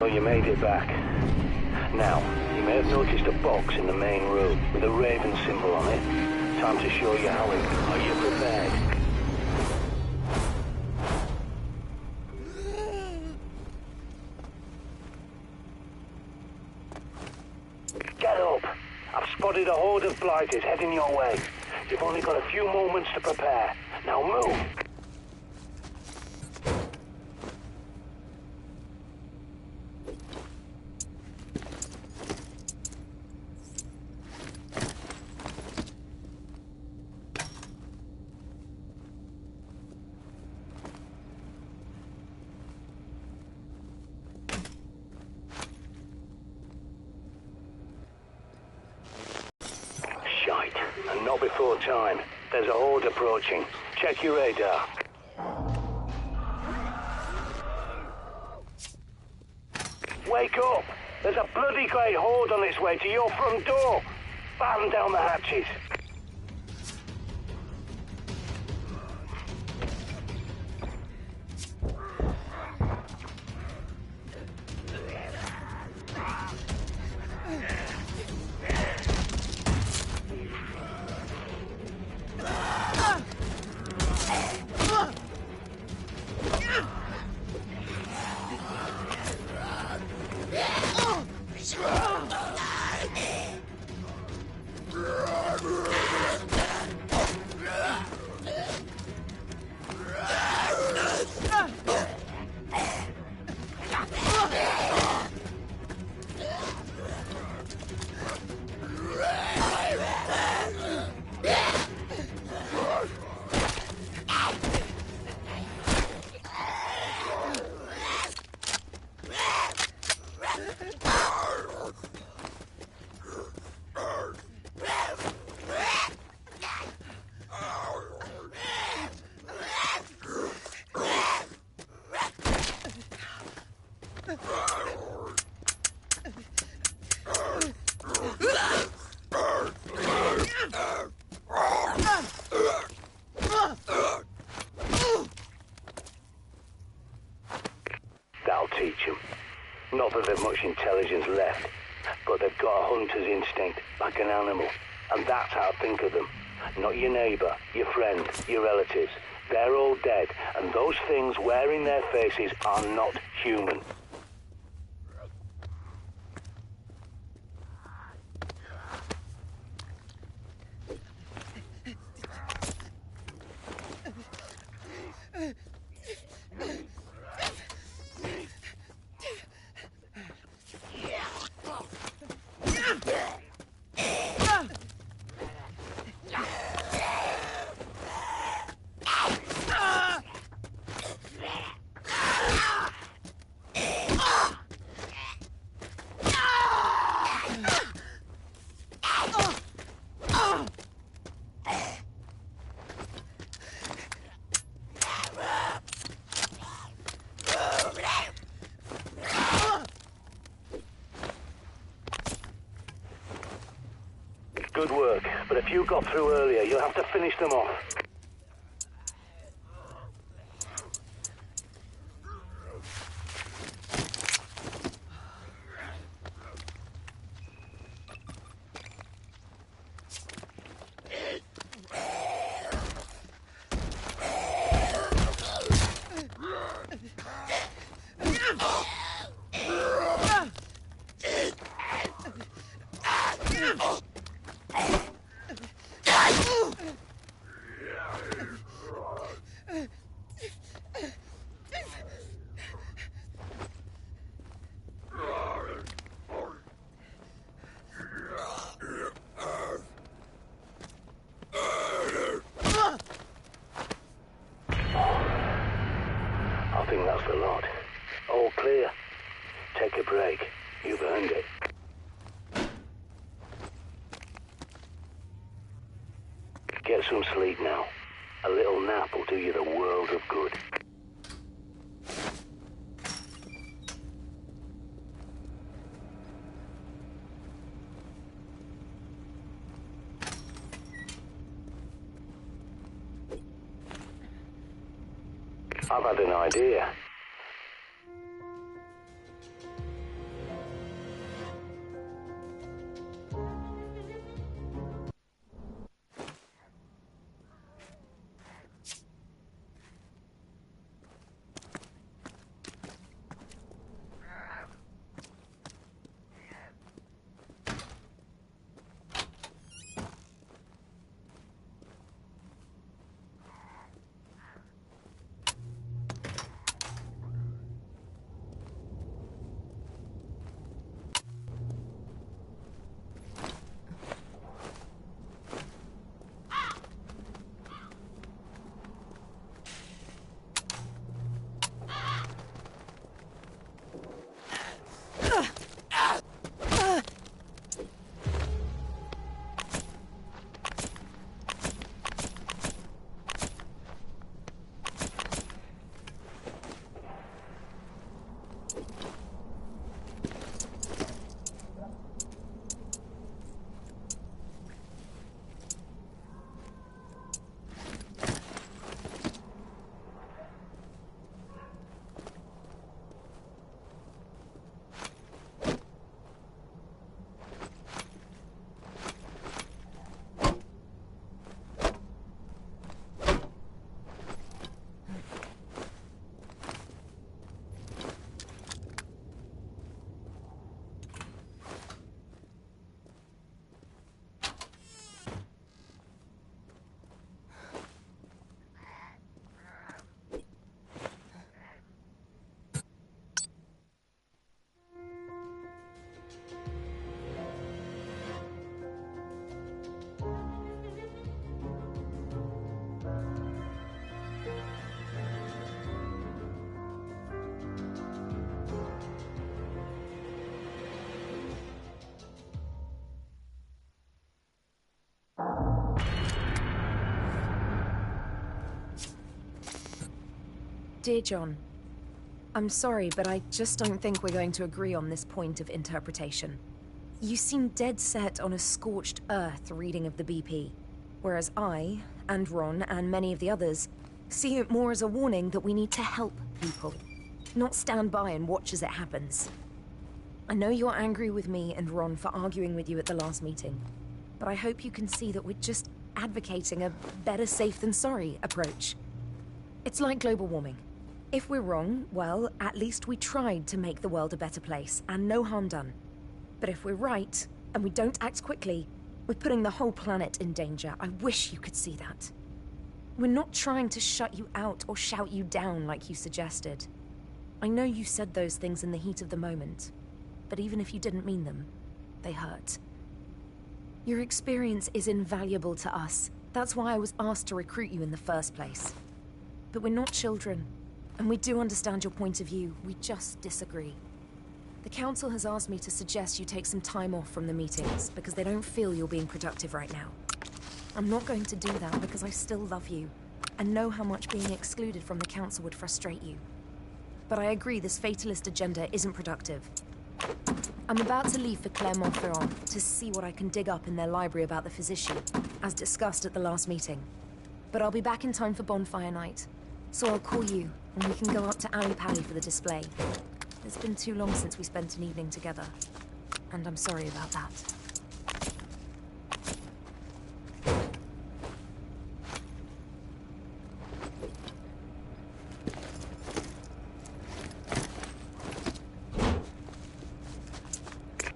Oh, you made it back. Now, you may have noticed a box in the main room with a raven symbol on it. Time to show you how it... Are you prepared? Get up! I've spotted a horde of blighters heading your way. You've only got a few moments to prepare. Now move! Shite, and not before time. There's a horde approaching. Check your radar. Wake up! There's a bloody great horde on its way to your front door. Batten down the hatches. That'll teach them. Not that they've much intelligence left, but they've got a hunter's instinct, like an animal. And that's how I think of them. Not your neighbour, your friend, your relatives. They're all dead, and those things wearing their faces are not human. Good work, but if you got through earlier, you'll have to finish them off. I think that's the lot. All clear. Take a break. You've earned it. Get some sleep now. A little nap will do you the world of good. I've had an idea. Dear John, I'm sorry, but I just don't think we're going to agree on this point of interpretation. You seem dead set on a scorched earth reading of the BP, whereas I, and Ron, and many of the others, see it more as a warning that we need to help people, not stand by and watch as it happens. I know you're angry with me and Ron for arguing with you at the last meeting, but I hope you can see that we're just advocating a better safe than sorry approach. It's like global warming. If we're wrong, well, at least we tried to make the world a better place, and no harm done. But if we're right, and we don't act quickly, we're putting the whole planet in danger. I wish you could see that. We're not trying to shut you out or shout you down like you suggested. I know you said those things in the heat of the moment, but even if you didn't mean them, they hurt. Your experience is invaluable to us. That's why I was asked to recruit you in the first place. But we're not children. And we do understand your point of view, we just disagree. The Council has asked me to suggest you take some time off from the meetings, because they don't feel you're being productive right now. I'm not going to do that because I still love you, and know how much being excluded from the Council would frustrate you. But I agree this fatalist agenda isn't productive. I'm about to leave for Clermont-Ferrand to see what I can dig up in their library about the physician, as discussed at the last meeting. But I'll be back in time for bonfire night, so I'll call you, and we can go up to Ali Pali for the display. It's been too long since we spent an evening together, and I'm sorry about that.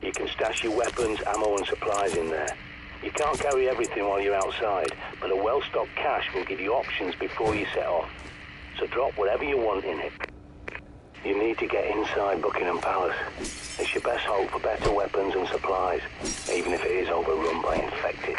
You can stash your weapons, ammo and supplies in there. You can't carry everything while you're outside, but a well-stocked cache will give you options before you set off. So drop whatever you want in it. You need to get inside Buckingham Palace. It's your best hope for better weapons and supplies, even if it is overrun by infected.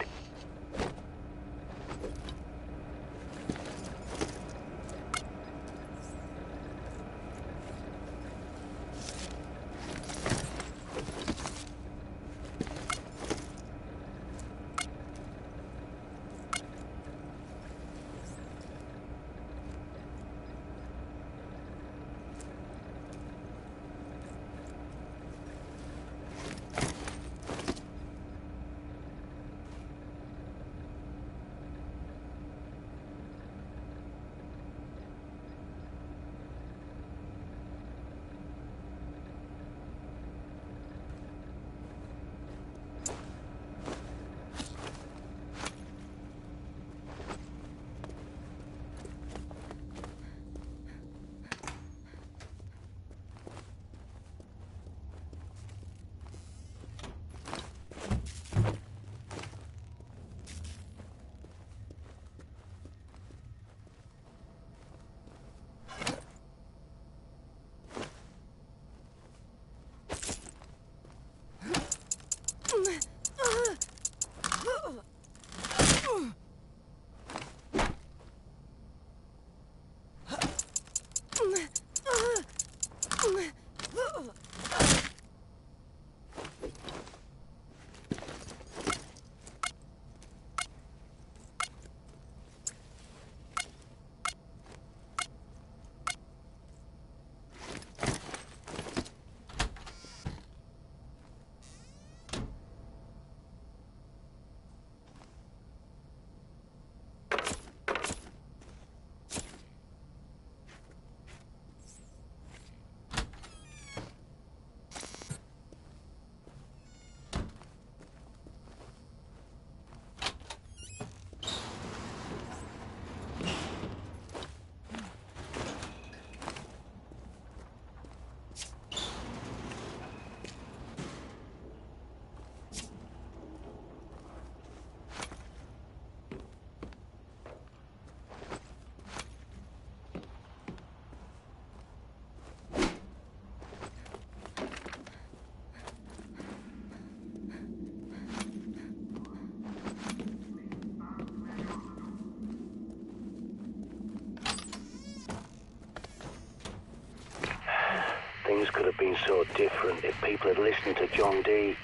Things could have been so different if people had listened to John Dee.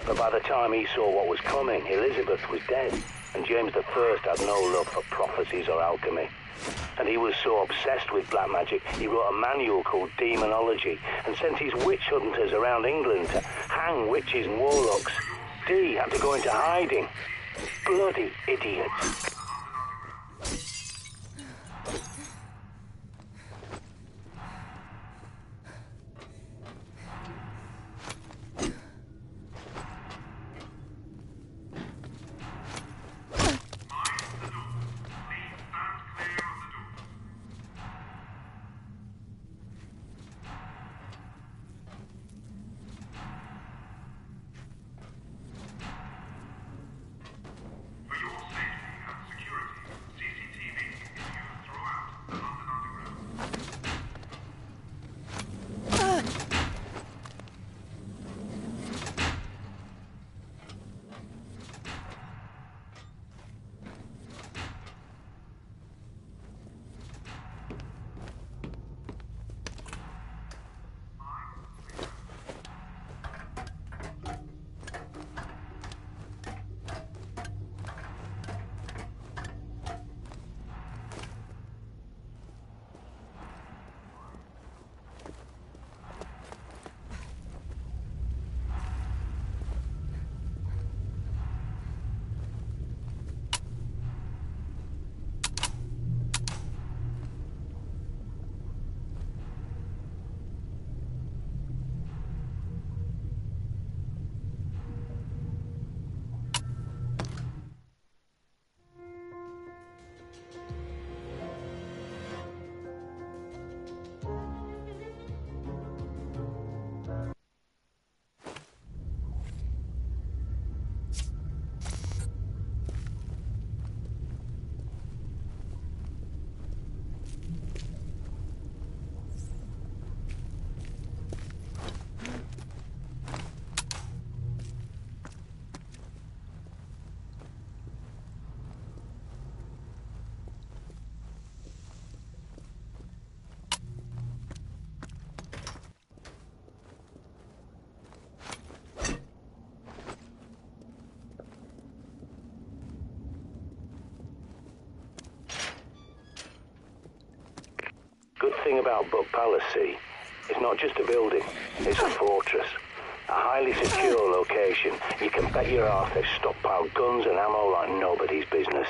But by the time he saw what was coming, Elizabeth was dead, and James I had no love for prophecies or alchemy. And he was so obsessed with black magic, he wrote a manual called Demonology and sent his witch hunters around England to hang witches and warlocks. D had to go into hiding. Bloody idiots. Good thing about Buck Palace, see, it's not just a building, it's a fortress. A highly secure location. You can bet your ass they've stockpiled guns and ammo like nobody's business.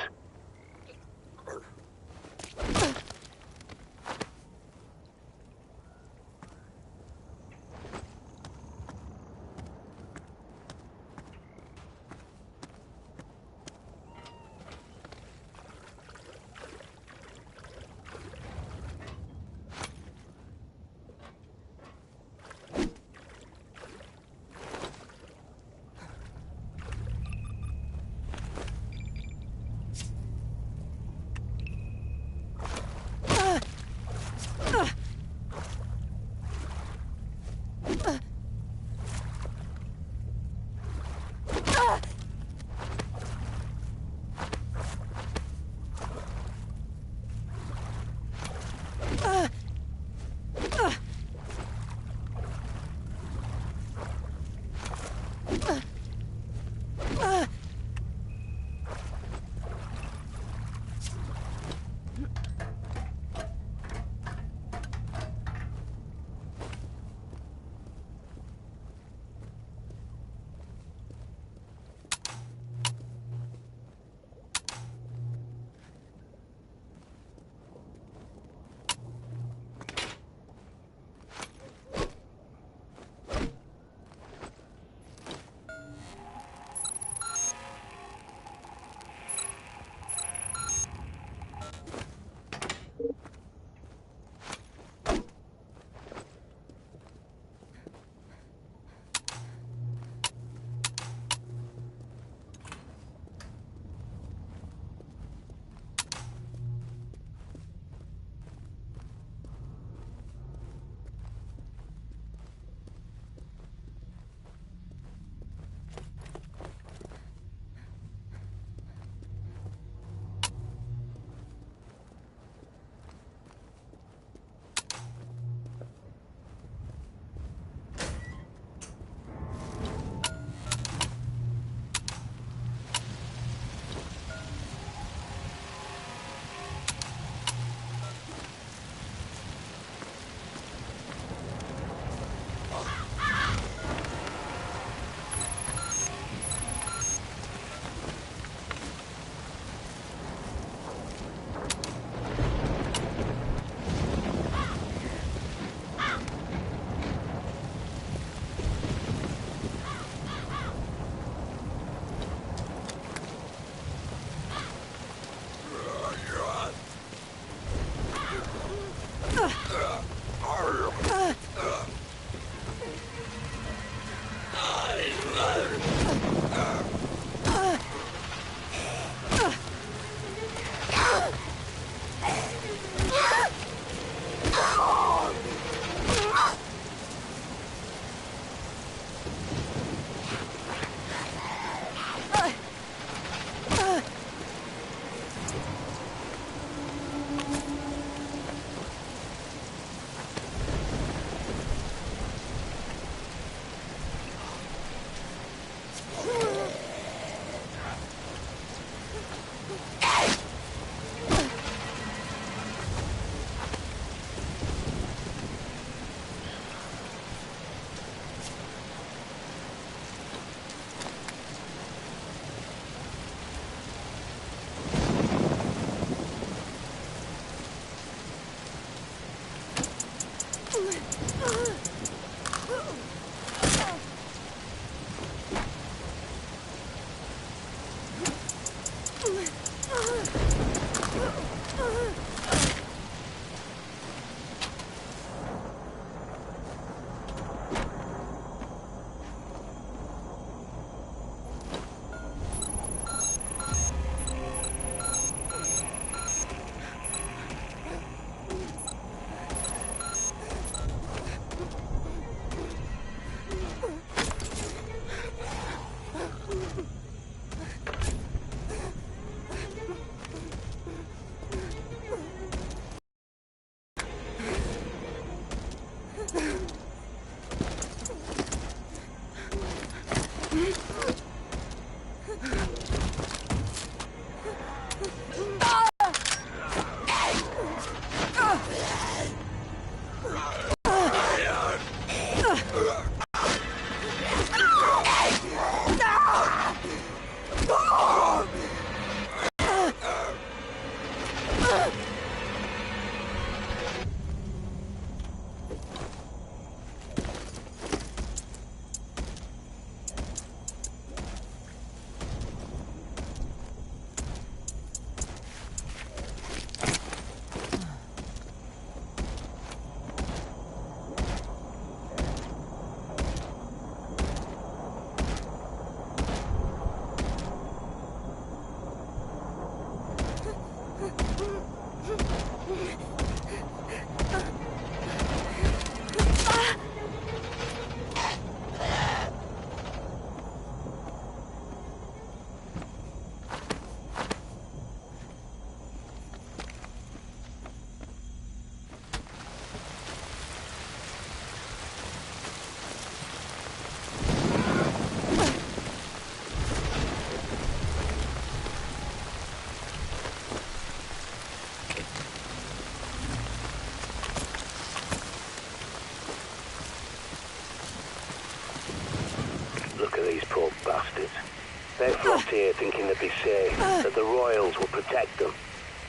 They flocked here thinking they'd be safe, that the royals will protect them.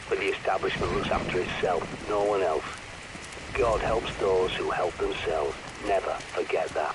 But the establishment looks after itself, no one else. God helps those who help themselves. Never forget that.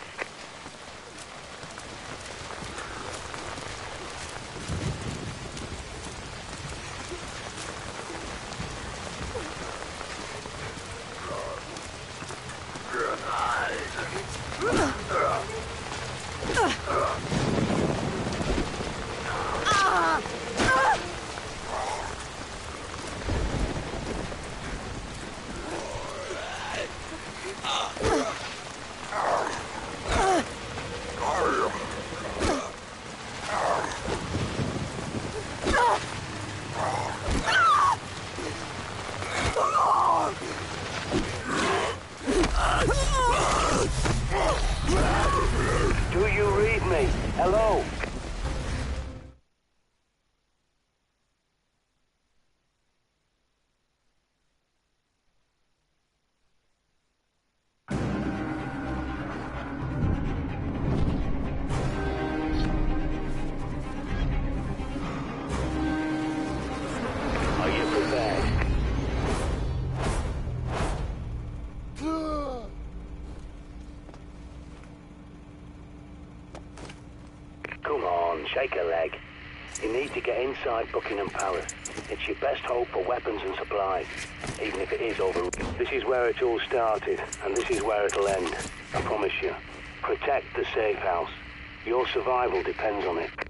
Do you read me? Hello? Are you prepared? Come on, shake a leg. You need to get inside Buckingham Palace. It's your best hope for weapons and supplies, even if it is over. This is where it all started, and this is where it'll end. I promise you. Protect the safe house. Your survival depends on it.